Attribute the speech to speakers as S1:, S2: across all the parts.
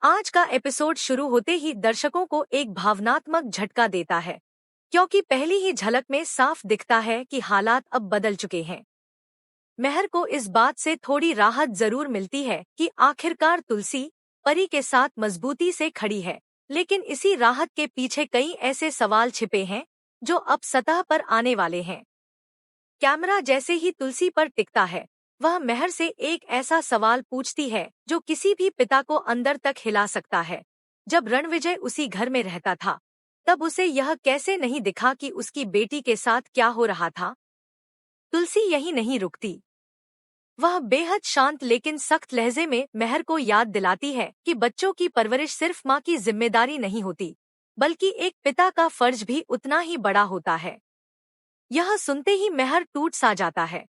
S1: आज का एपिसोड शुरू होते ही दर्शकों को एक भावनात्मक झटका देता है, क्योंकि पहली ही झलक में साफ दिखता है कि हालात अब बदल चुके हैं। मेहर को इस बात से थोड़ी राहत जरूर मिलती है कि आखिरकार तुलसी परी के साथ मजबूती से खड़ी है, लेकिन इसी राहत के पीछे कई ऐसे सवाल छिपे हैं जो अब सतह पर आने वाले हैं। कैमरा जैसे ही तुलसी पर टिकता है, वह मेहर से एक ऐसा सवाल पूछती है जो किसी भी पिता को अंदर तक हिला सकता है। जब रणविजय उसी घर में रहता था, तब उसे यह कैसे नहीं दिखा कि उसकी बेटी के साथ क्या हो रहा था? तुलसी यही नहीं रुकती। वह बेहद शांत लेकिन सख्त लहजे में मेहर को याद दिलाती है कि बच्चों की परवरिश सिर्फ माँ की जिम्मेदारी नहीं होती, बल्कि एक पिता का फर्ज भी उतना ही बड़ा होता है। यह सुनते ही मेहर टूट सा जाता है।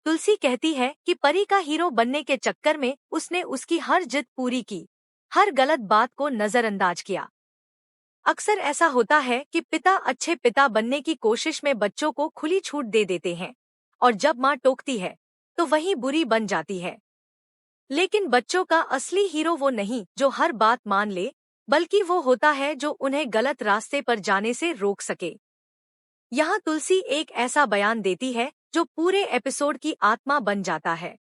S1: तुलसी कहती है कि परी का हीरो बनने के चक्कर में उसने उसकी हर जिद पूरी की, हर गलत बात को नजरअंदाज किया। अक्सर ऐसा होता है कि पिता अच्छे पिता बनने की कोशिश में बच्चों को खुली छूट दे देते हैं, और जब माँ टोकती है तो वही बुरी बन जाती है। लेकिन बच्चों का असली हीरो वो नहीं जो हर बात मान ले, बल्कि वो होता है जो उन्हें गलत रास्ते पर जाने से रोक सके। यहाँ तुलसी एक ऐसा बयान देती है जो पूरे एपिसोड की आत्मा बन जाता है।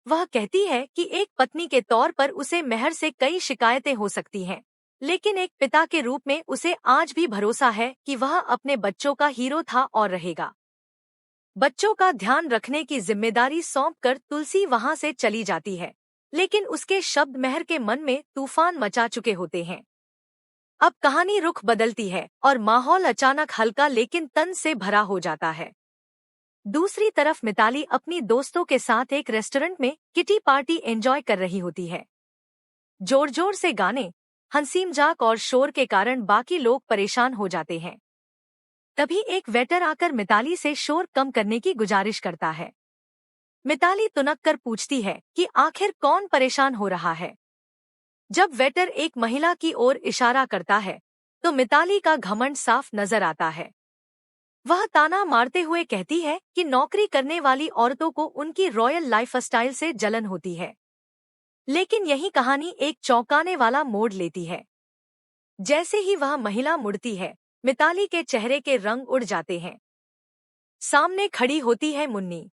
S1: वह कहती है कि एक पत्नी के तौर पर उसे मेहर से कई शिकायतें हो सकती हैं, लेकिन एक पिता के रूप में उसे आज भी भरोसा है कि वह अपने बच्चों का हीरो था और रहेगा। बच्चों का ध्यान रखने की जिम्मेदारी सौंपकर तुलसी वहां से चली जाती है, लेकिन उसके शब्द मेहर के मन में तूफान मचा चुके होते हैं। अब कहानी रुख बदलती है और माहौल अचानक हल्का लेकिन तन से भरा हो जाता है। दूसरी तरफ मिताली अपनी दोस्तों के साथ एक रेस्टोरेंट में किटी पार्टी एंजॉय कर रही होती है। जोर जोर से गाने, हंसी मजाक और शोर के कारण बाकी लोग परेशान हो जाते हैं। तभी एक वेटर आकर मिताली से शोर कम करने की गुजारिश करता है। मिताली तुनक कर पूछती है कि आखिर कौन परेशान हो रहा है। जब वेटर एक महिला की ओर इशारा करता है, तो मिताली का घमंड साफ नजर आता है। वह ताना मारते हुए कहती है कि नौकरी करने वाली औरतों को उनकी रॉयल लाइफस्टाइल से जलन होती है। लेकिन यही कहानी एक चौंकाने वाला मोड़ लेती है। जैसे ही वह महिला मुड़ती है, मिताली के चेहरे के रंग उड़ जाते हैं। सामने खड़ी होती है मुन्नी।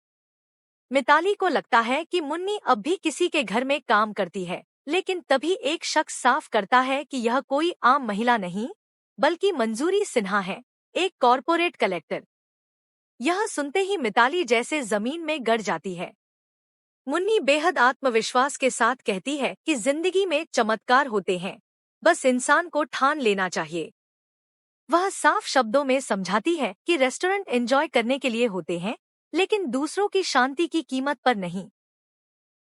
S1: मिताली को लगता है कि मुन्नी अब भी किसी के घर में काम करती है, लेकिन तभी एक शख्स साफ करता है कि यह कोई आम महिला नहीं, बल्कि मंजूरी सिन्हा है, एक कॉरपोरेट कलेक्टर। यह सुनते ही मिताली जैसे जमीन में गड़ जाती है। मुन्नी बेहद आत्मविश्वास के साथ कहती है कि जिंदगी में चमत्कार होते हैं, बस इंसान को ठान लेना चाहिए। वह साफ शब्दों में समझाती है कि रेस्टोरेंट एंजॉय करने के लिए होते हैं, लेकिन दूसरों की शांति की कीमत पर नहीं।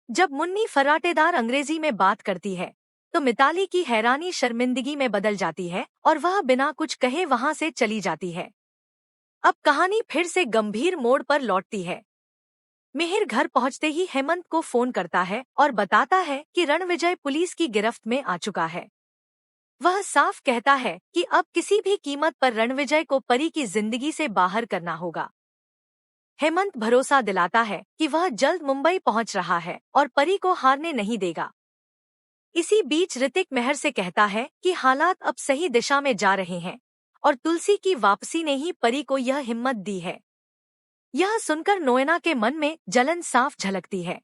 S1: जब मुन्नी फर्राटेदार अंग्रेजी में बात करती है, तो मिताली की हैरानी शर्मिंदगी में बदल जाती है और वह बिना कुछ कहे वहां से चली जाती है। अब कहानी फिर से गंभीर मोड़ पर लौटती है। मिहिर घर पहुंचते ही हेमंत को फोन करता है और बताता है कि रणविजय पुलिस की गिरफ्त में आ चुका है। वह साफ कहता है कि अब किसी भी कीमत पर रणविजय को परी की जिंदगी से बाहर करना होगा। हेमंत भरोसा दिलाता है कि वह जल्द मुंबई पहुंच रहा है और परी को हारने नहीं देगा। इसी बीच ऋतिक मेहर से कहता है कि हालात अब सही दिशा में जा रहे हैं और तुलसी की वापसी ने ही परी को यह हिम्मत दी है। यह सुनकर नोएना के मन में जलन साफ झलकती है।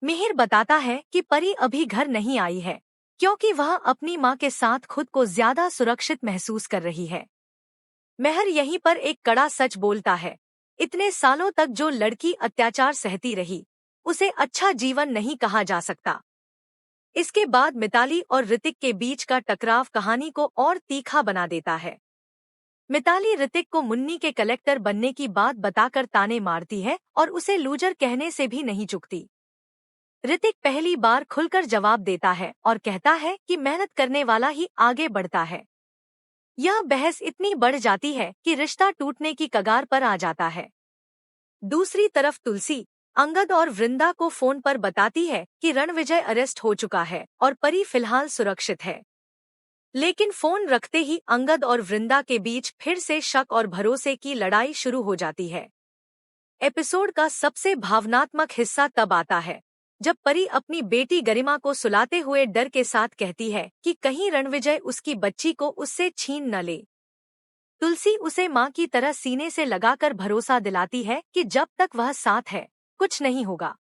S1: मिहिर बताता है कि परी अभी घर नहीं आई है, क्योंकि वह अपनी मां के साथ खुद को ज्यादा सुरक्षित महसूस कर रही है। मेहर यहीं पर एक कड़ा सच बोलता है, इतने सालों तक जो लड़की अत्याचार सहती रही, उसे अच्छा जीवन नहीं कहा जा सकता। इसके बाद मिताली और ऋतिक के बीच का टकराव कहानी को और तीखा बना देता है। मिताली ऋतिक को मुन्नी के कलेक्टर बनने की बात बताकर ताने मारती है और उसे लूजर कहने से भी नहीं चूकती। ऋतिक पहली बार खुलकर जवाब देता है और कहता है कि मेहनत करने वाला ही आगे बढ़ता है। यह बहस इतनी बढ़ जाती है कि रिश्ता टूटने की कगार पर आ जाता है। दूसरी तरफ तुलसी अंगद और वृंदा को फोन पर बताती है कि रणविजय अरेस्ट हो चुका है और परी फिलहाल सुरक्षित है। लेकिन फोन रखते ही अंगद और वृंदा के बीच फिर से शक और भरोसे की लड़ाई शुरू हो जाती है। एपिसोड का सबसे भावनात्मक हिस्सा तब आता है जब परी अपनी बेटी गरिमा को सुलाते हुए डर के साथ कहती है कि कहीं रणविजय उसकी बच्ची को उससे छीन न ले। तुलसी उसे माँ की तरह सीने से लगाकर भरोसा दिलाती है कि जब तक वह साथ है कुछ नहीं होगा।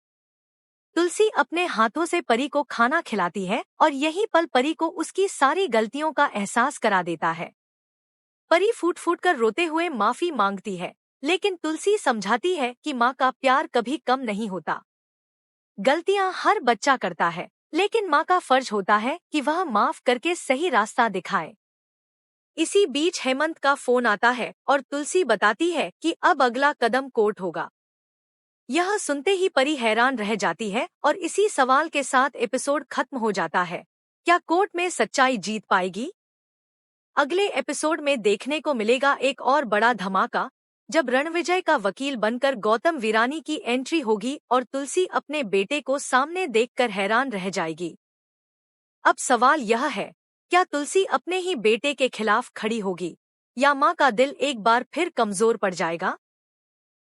S1: तुलसी अपने हाथों से परी को खाना खिलाती है और यही पल परी को उसकी सारी गलतियों का एहसास करा देता है। परी फूट फूट कर रोते हुए माफी मांगती है, लेकिन तुलसी समझाती है कि माँ का प्यार कभी कम नहीं होता। गलतियाँ हर बच्चा करता है, लेकिन माँ का फर्ज होता है कि वह माफ करके सही रास्ता दिखाए। इसी बीच हेमंत का फोन आता है और तुलसी बताती है कि अब अगला कदम कोर्ट होगा। यह सुनते ही परी हैरान रह जाती है और इसी सवाल के साथ एपिसोड खत्म हो जाता है। क्या कोर्ट में सच्चाई जीत पाएगी? अगले एपिसोड में देखने को मिलेगा एक और बड़ा धमाका, जब रणविजय का वकील बनकर गौतम वीरानी की एंट्री होगी और तुलसी अपने बेटे को सामने देखकर हैरान रह जाएगी। अब सवाल यह है, क्या तुलसी अपने ही बेटे के खिलाफ खड़ी होगी या माँ का दिल एक बार फिर कमजोर पड़ जाएगा?